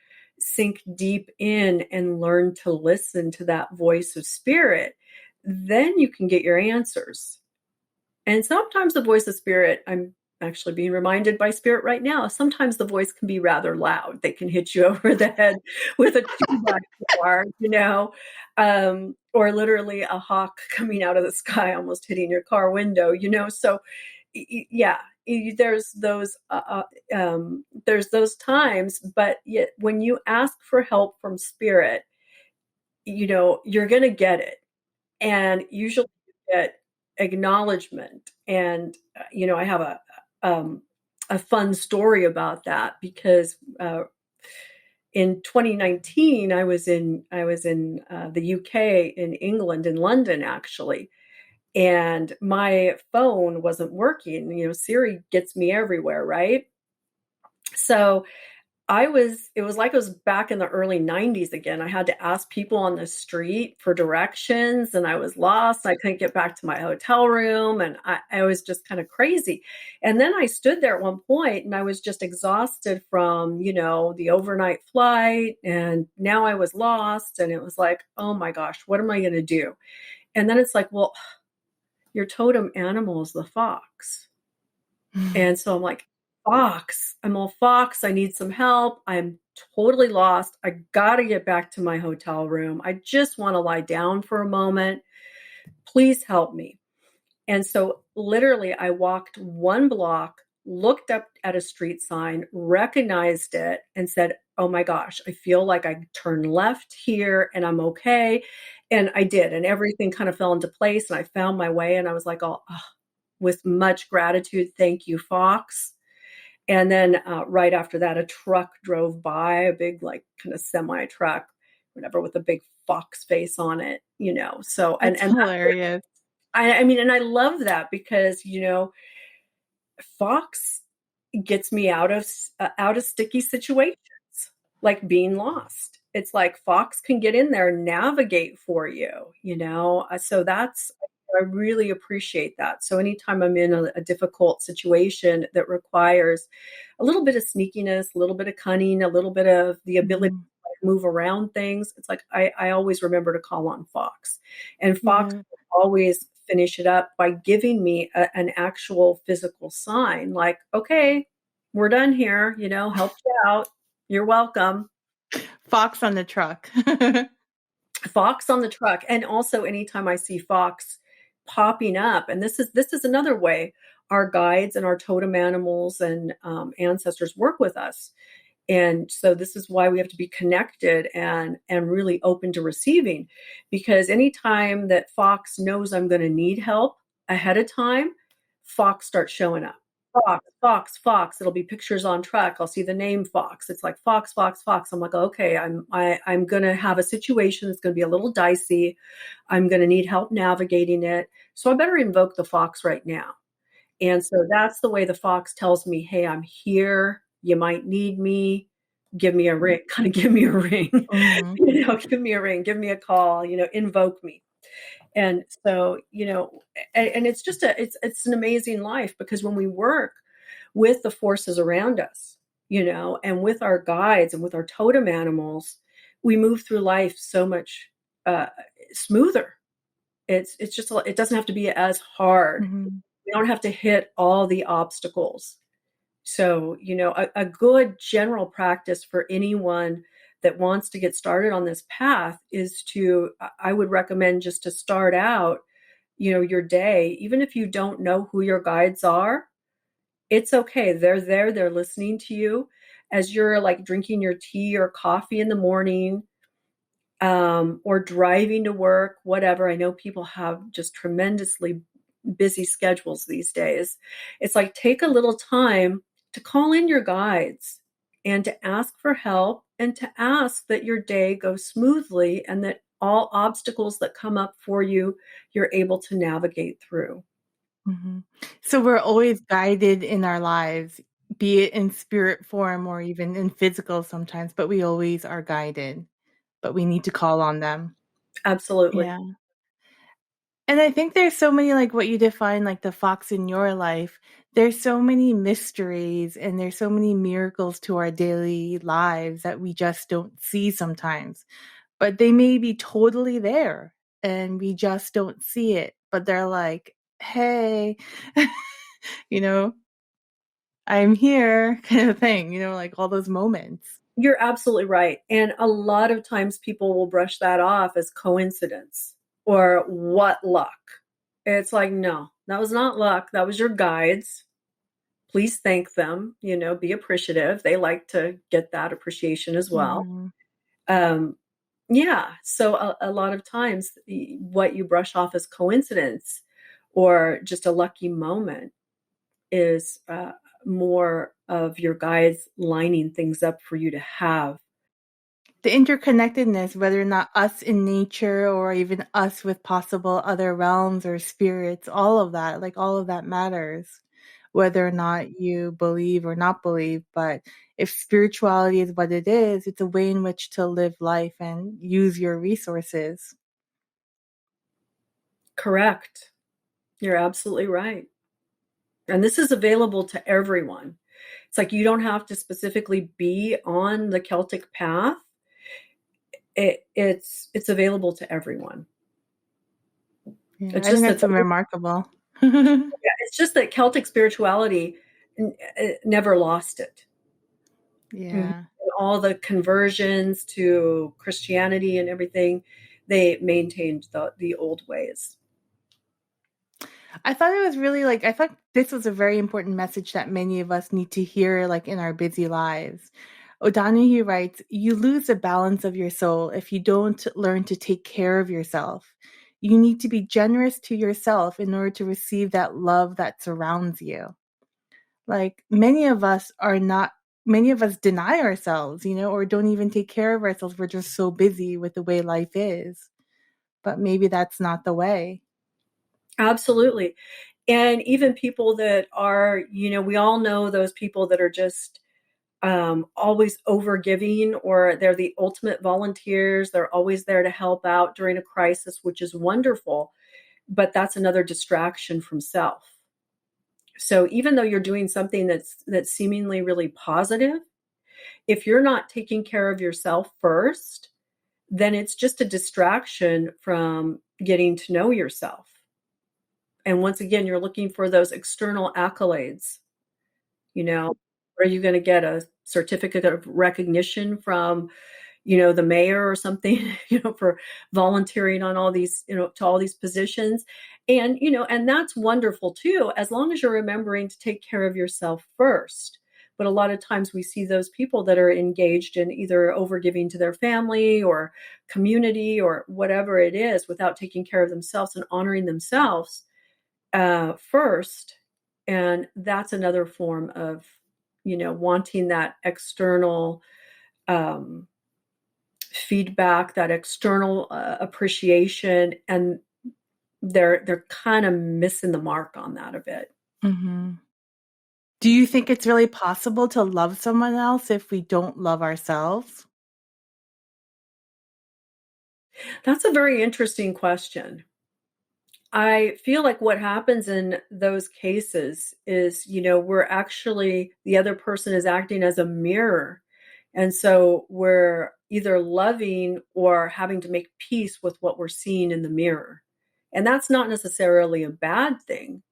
sink deep in and learn to listen to that voice of spirit, then you can get your answers. And sometimes the voice of spirit, I'm actually being reminded by spirit right now, sometimes the voice can be rather loud. They can hit you over the head with a two-by four, or literally a hawk coming out of the sky, almost hitting your car window. So, yeah, there's those times, but yet when you ask for help from spirit, you're going to get it. And usually you get acknowledgement. And I have um, a fun story about that, because in 2019 I was in the UK, in England, in London actually, and my phone wasn't working. Siri gets me everywhere, right? So it was like I was back in the early 90s again. I had to ask people on the street for directions, and I was lost. I couldn't get back to my hotel room, and I was just kind of crazy. And then I stood there at one point and I was just exhausted from, the overnight flight. And now I was lost, and it was like, oh my gosh, what am I going to do? And then it's like, well, your totem animal is the fox. And so I'm like, Fox, I'm all Fox. I need some help. I'm totally lost. I got to get back to my hotel room. I just want to lie down for a moment. Please help me. And so literally I walked one block, looked up at a street sign, recognized it, and said, oh my gosh, I feel like I turned left here and I'm okay. And I did. And everything kind of fell into place, and I found my way, and I was like, oh, with much gratitude. Thank you, Fox. And then right after that, a truck drove by, a big, like, kind of semi truck, whatever, with a big fox face on it, So, That's and that's where hilarious. I mean, and I love that because, Fox gets me out of sticky situations, like being lost. It's like Fox can get in there and navigate for you. So that's I really appreciate that. So anytime I'm in a difficult situation that requires a little bit of sneakiness, a little bit of cunning, a little bit of the ability Mhm. to like move around things, it's like I always remember to call on Fox, and Fox Yeah. will always finish it up by giving me an actual physical sign, like, okay, we're done here, helped you out. You're welcome. Fox on the truck. Fox on the truck. And also anytime I see Fox popping up, and this is another way our guides and our totem animals and ancestors work with us. And so this is why we have to be connected and really open to receiving, because anytime that Fox knows I'm going to need help ahead of time, Fox starts showing up. Fox, Fox, Fox. It'll be pictures on track. I'll see the name Fox. It's like Fox, Fox, Fox. I'm like, okay, I'm gonna have a situation that's gonna be a little dicey. I'm gonna need help navigating it. So I better invoke the Fox right now. And so that's the way the Fox tells me, hey, I'm here. You might need me. Give me a ring. Kind of give me a ring. Mhm. Give me a ring. Give me a call. Invoke me. And so, and it's just it's an amazing life, because when we work with the forces around us, and with our guides and with our totem animals, we move through life so much uh, smoother. It's just, it doesn't have to be as hard. Mhm. We don't have to hit all the obstacles. So, a good general practice for anyone that wants to get started on this path is I would recommend just to start out, your day, even if you don't know who your guides are, it's okay. They're there, they're listening to you as you're like drinking your tea or coffee in the morning, or driving to work, whatever. I know people have just tremendously busy schedules these days. It's like, take a little time to call in your guides and to ask for help and to ask that your day goes smoothly and that all obstacles that come up for you, you're able to navigate through. Mhm. So we're always guided in our lives, be it in spirit form or even in physical sometimes, but we always are guided, but we need to call on them. Absolutely. Yeah. And I think there's so many, like what you define, like the fox in your life. There's so many mysteries and there's so many miracles to our daily lives that we just don't see sometimes. But they may be totally there and we just don't see it. But they're like, hey, you know, I'm here kind of thing, like all those moments. You're absolutely right. And a lot of times people will brush that off as coincidence or what luck. It's like, no, that was not luck. That was your guides. Please thank them, be appreciative. They like to get that appreciation as well. Mhm. Um, yeah. So a lot of times what you brush off as coincidence or just a lucky moment is more of your guides lining things up for you to have. The interconnectedness, whether or not us in nature or even us with possible other realms or spirits, all of that, like all of that matters, whether or not you believe or not believe. But if spirituality is what it is, it's a way in which to live life and use your resources. Correct. You're absolutely right. And this is available to everyone. It's like you don't have to specifically be on the Celtic path. It's available to everyone. Yeah, It's I think just that that's so remarkable. it's just that Celtic spirituality never lost it. Mhm. Yeah. All the conversions to Christianity and everything, they maintained the old ways. I thought it was really like I thought this was a very important message that many of us need to hear like in our busy lives. O'Donohue writes, "You lose the balance of your soul if you don't learn to take care of yourself. you need to be generous to yourself in order to receive that love that surrounds you. Like many of us deny ourselves, or don't even take care of ourselves. We're just so busy with the way life is. But maybe that's not the way. Absolutely. And even people that are, we all know those people that are just always over giving, or they're the ultimate volunteers. They're always there to help out during a crisis, which is wonderful. But that's another distraction from self. So even though you're doing something that's seemingly really positive, if you're not taking care of yourself first, then it's just a distraction from getting to know yourself. And once again, you're looking for those external accolades. You know, are you going to get a certificate of recognition from, the mayor or something, for volunteering on all these, to all these positions? And, and that's wonderful too, as long as you're remembering to take care of yourself first. But a lot of times we see those people that are engaged in either overgiving to their family or community or whatever it is without taking care of themselves and honoring themselves first. And that's another form of, wanting that external um, feedback, that external appreciation, and they're kind of missing the mark on that a bit. Hmm. Do you think it's really possible to love someone else if we don't love ourselves? That's a very interesting question. I feel like what happens in those cases is, we're actually, the other person is acting as a mirror. And so we're either loving or having to make peace with what we're seeing in the mirror. And that's not necessarily a bad thing.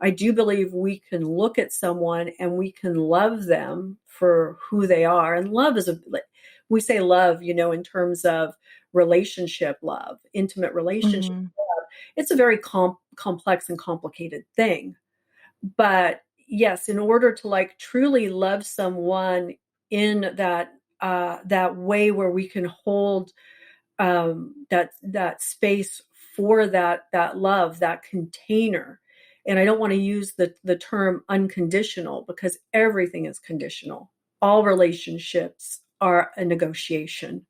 I do believe we can look at someone and we can love them for who they are. And love is we say love, in terms of relationship love, intimate relationship. Hmm. It's a very complex and complicated thing. But yes, in order to like truly love someone in that way where we can hold that space for that love, that container. And I don't want to use the term unconditional, because everything is conditional. All relationships are a negotiation.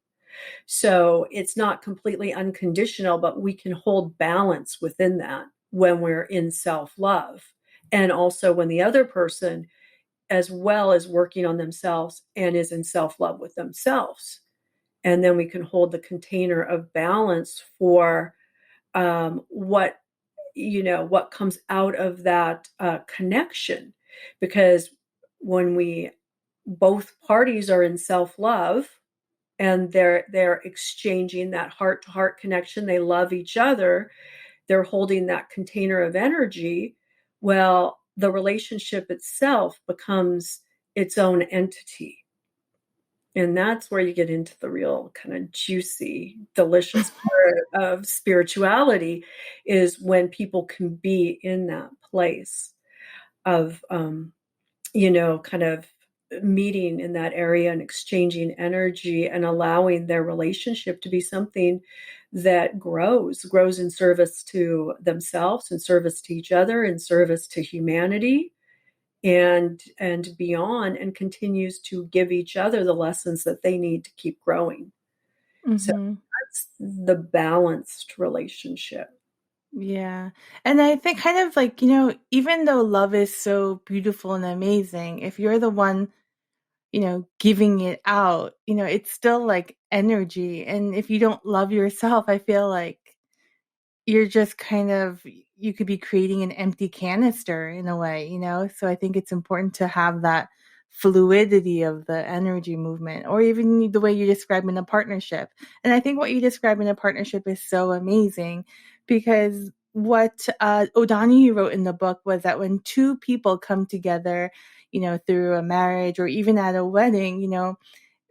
So it's not completely unconditional, but we can hold balance within that when we're in self love. And also when the other person, as well, is working on themselves and is in self love with themselves. And then we can hold the container of balance for what what comes out of that connection. Because when we both parties are in self love, and they're exchanging that heart to heart connection, they love each other, they're holding that container of energy, well, the relationship itself becomes its own entity. And that's where you get into the real kind of juicy, delicious part of spirituality, is when people can be in that place of kind of meeting in that area and exchanging energy and allowing their relationship to be something that grows in service to themselves, in service to each other, in service to humanity, and beyond, and continues to give each other the lessons that they need to keep growing. So Hmm. that's the balanced relationship. Yeah. And I think kind of like, even though love is so beautiful and amazing, if you're the one, giving it out, it's still like energy. And if you don't love yourself, I feel like you're just kind of you could be creating an empty canister in a way. So I think it's important to have that fluidity of the energy movement, or even the way you describe in a partnership. And I think what you describe in a partnership is so amazing, because what O'Donoghue wrote in the book was that when two people come together, through a marriage or even at a wedding,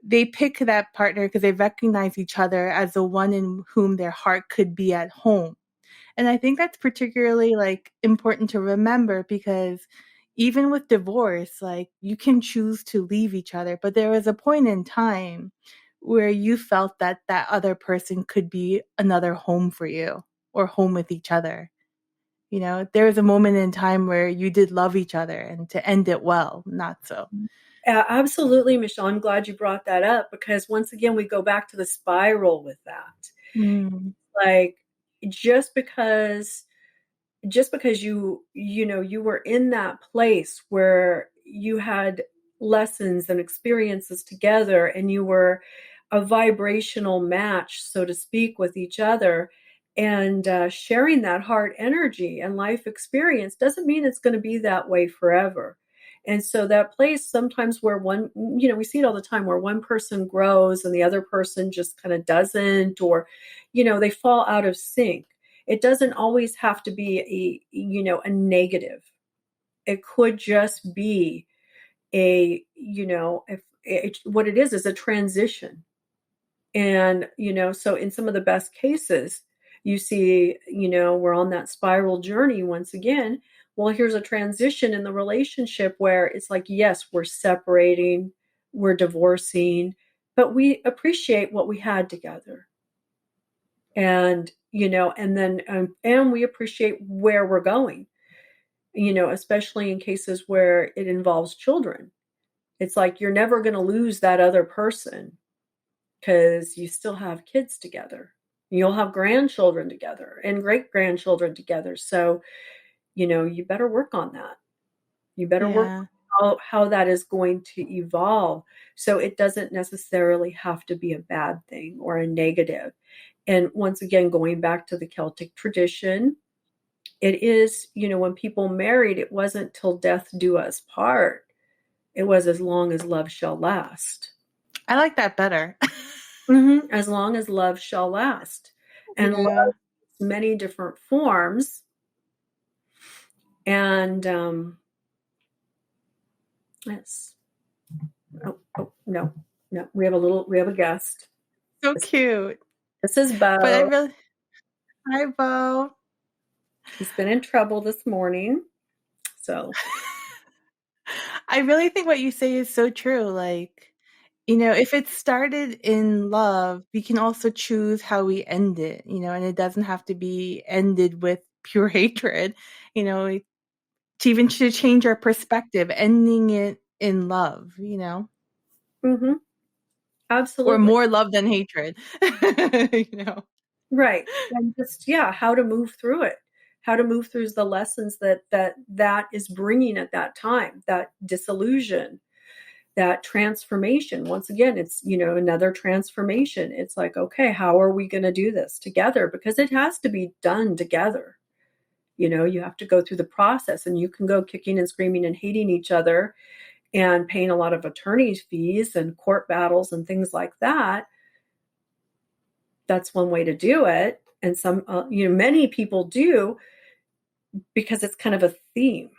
they pick that partner because they recognize each other as the one in whom their heart could be at home. And I think that's particularly like important to remember, because even with divorce, like, you can choose to leave each other, but there was a point in time where you felt that that other person could be another home for you. or home with each other. There was a moment in time where you did love each other, and to end it well, not so. Absolutely, Michelle. I'm glad you brought that up, because once again, we go back to the spiral with that. Mm. Like, just because you were in that place where you had lessons and experiences together, and you were a vibrational match, so to speak, with each other, and sharing that heart energy and life experience, doesn't mean it's going to be that way forever. And so that place sometimes where we see it all the time, where one person grows and the other person just kind of doesn't, or they fall out of sync. It doesn't always have to be a negative. It could just be what it is a transition. And so in some of the best cases, you see, we're on that spiral journey once again. Well, here's a transition in the relationship where it's like, yes, we're separating, we're divorcing, but we appreciate what we had together. And and then and we appreciate where we're going, especially in cases where it involves children. It's like, you're never going to lose that other person, because you still have kids together. You'll have grandchildren together and great grandchildren together. So you better work on that. You better work Yeah. on how that is going to evolve, so it doesn't necessarily have to be a bad thing or a negative. And once again, going back to the Celtic tradition, it is, when people married, it wasn't till death do us part. It was as long as love shall last. I like that better. As long as love shall last. And love Yeah. has many different forms. And yes. No, no. We have a guest. So cute. This is But I Bo. really Hi, Bo. He's been in trouble this morning. So, I really think what you say is so true. Like, if it started in love, we can also choose how we end it, and it doesn't have to be ended with pure hatred, to even to change our perspective, ending it in love, mhm, or absolutely. more love than hatred, you know. Right. And just, yeah, how to move through it. How to move through the lessons that is bringing at that time, that disillusion, that transformation. Once again, it's, another transformation. It's like, okay, how are we going to do this together? Because it has to be done together. You have to go through the process, and you can go kicking and screaming and hating each other and paying a lot of attorney's fees and court battles and things like that. That's one way to do it. And many people do, because it's kind of a theme.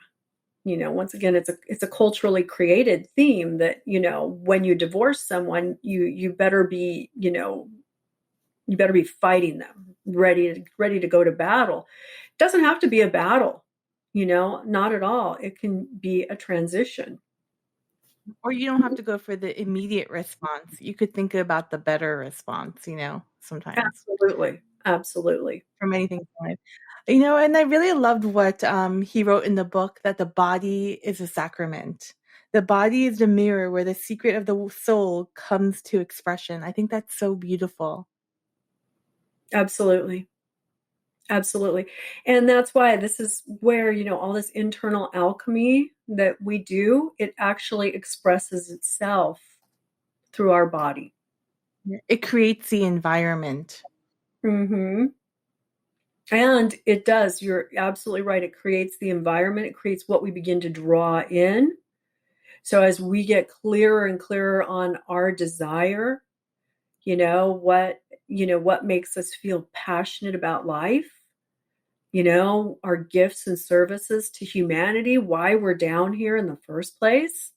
Once again, it's a culturally created theme that, when you divorce someone, you better be, you better be fighting them, ready to go to battle. It doesn't have to be a battle, not at all. It can be a transition. Or you don't have to go for the immediate response. You could think about the better response, sometimes. Absolutely. Absolutely. For many things in life. And I really loved what he wrote in the book, that the body is a sacrament. The body is the mirror where the secret of the soul comes to expression. I think that's so beautiful. Absolutely. Absolutely. And that's why this is where, all this internal alchemy that we do, it actually expresses itself through our body. It creates the environment. Hmm. And it does. You're absolutely right. It creates the environment. It creates what we begin to draw in. So as we get clearer and clearer on our desire, what makes us feel passionate about life, our gifts and services to humanity, why we're down here in the first place.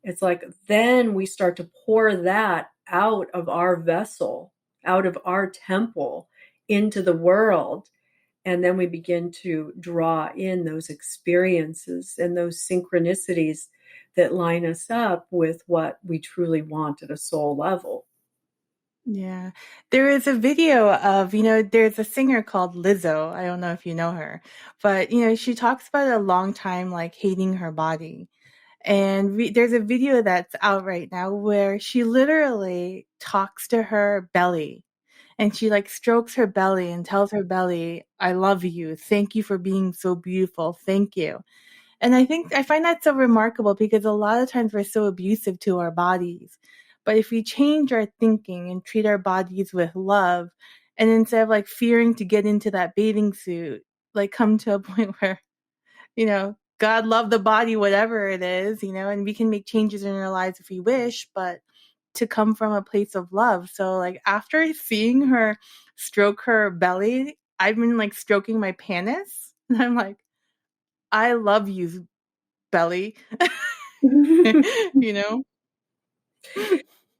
It's like, then we start to pour that out of our vessel, out of our temple into the world. And then we begin to draw in those experiences and those synchronicities that line us up with what we truly want at a soul level. Yeah. There is a video of, there's a singer called Lizzo. I don't know if you know her, but, she talks about a long time, like hating her body. And there's a video that's out right now where she literally talks to her belly and she like strokes her belly and tells her belly, I love you. Thank you for being so beautiful. Thank you. And I find that so remarkable because a lot of times we're so abusive to our bodies. But if we change our thinking and treat our bodies with love, and instead of like fearing to get into that bathing suit, like come to a point where, God love the body, whatever it is, and we can make changes in our lives if we wish, but to come from a place of love. So like after seeing her stroke her belly, I've been like stroking my penis. And I'm like, I love you, belly. you know?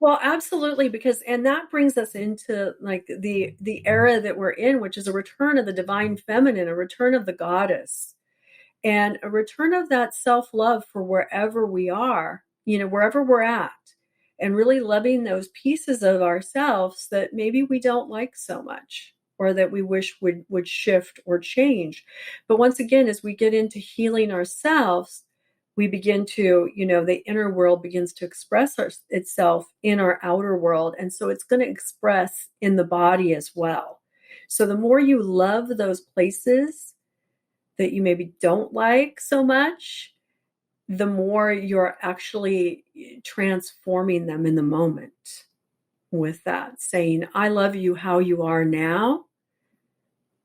Well, absolutely, because and that brings us into like the era that we're in, which is a return of the divine feminine, a return of the goddess, and a return of that self-love for wherever we are, wherever we're at, and really loving those pieces of ourselves that maybe we don't like so much or that we wish would shift or change. But once again, as we get into healing ourselves, we begin to, the inner world begins to express itself in our outer world. And so it's going to express in the body as well. So the more you love those places that you maybe don't like so much, the more you're actually transforming them in the moment with that, saying, I love you how you are now,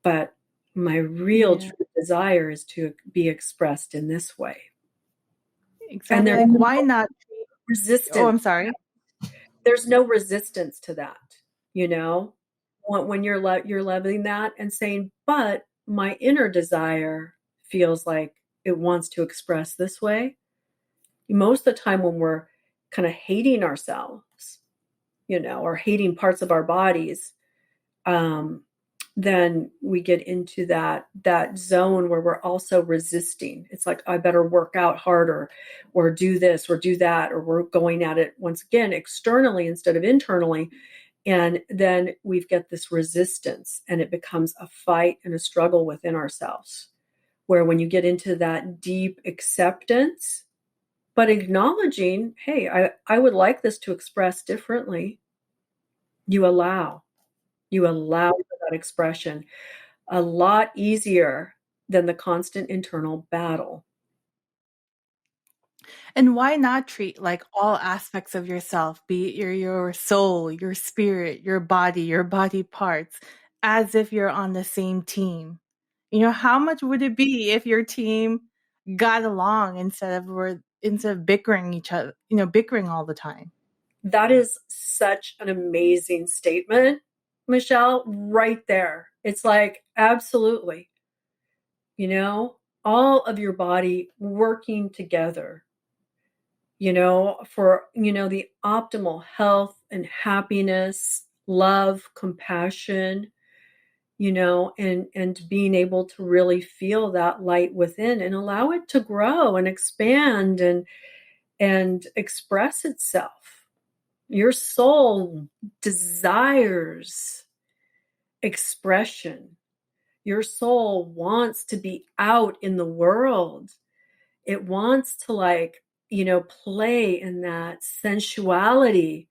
but my real Yeah, true desire is to be expressed in this way. And exactly. there's Like, no why not? Oh, resistance. I'm sorry. There's no resistance to that, you know, when you're loving that and saying, but my inner desire feels like it wants to express this way. Most of the time when we're kind of hating ourselves, or hating parts of our bodies, um, then we get into that zone where we're also resisting. It's like, I better work out harder or do this or do that, or we're going at it once again externally instead of internally. And then we've got this resistance and it becomes a fight and a struggle within ourselves. Where when you get into that deep acceptance, but acknowledging, hey, I would like this to express differently, you allow. You allow for that expression a lot easier than the constant internal battle. And why not treat like all aspects of yourself, be it your soul, your spirit, your body parts, as if you're on the same team? How much would it be if your team got along instead of bickering each other, bickering all the time? That is such an amazing statement, Michelle, right there. It's like, absolutely, you know, all of your body working together, for, the optimal health and happiness, love, compassion, and being able to really feel that light within and allow it to grow and expand and express itself. Your soul desires expression. Your soul wants to be out in the world. It wants to play in that sensuality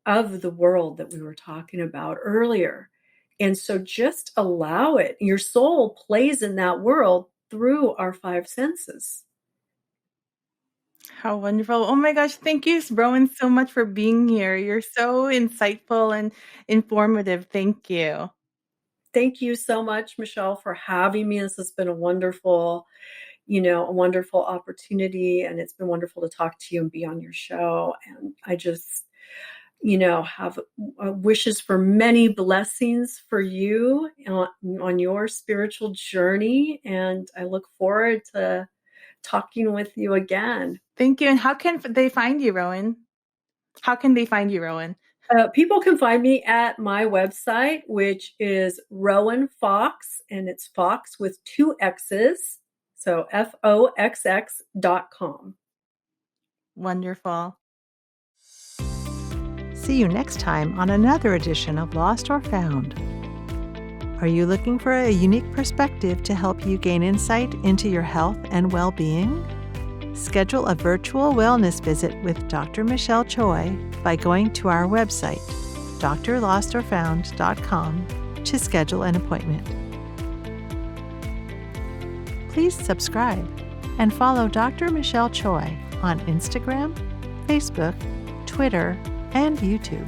of the world that we were talking about earlier. And so just allow it. Your soul plays in that world through our five senses. How wonderful. Oh my gosh, thank you, Rowan, so much for being here. You're so insightful and informative. Thank you. Thank you so much, Michelle, for having me. This has been a wonderful opportunity. And it's been wonderful to talk to you and be on your show. And I just, have wishes for many blessings for you on your spiritual journey. And I look forward to talking with you again. Thank you. And how can they find you, Rowan? How can they find you, Rowan? People can find me at my website, which is Rowan Foxx, and it's Fox with two X's. So FOXX.com. Wonderful. See you next time on another edition of Lost or Found. Are you looking for a unique perspective to help you gain insight into your health and well-being? Schedule a virtual wellness visit with Dr. Michelle Choi by going to our website, drlostorfound.com, to schedule an appointment. Please subscribe and follow Dr. Michelle Choi on Instagram, Facebook, Twitter, and YouTube.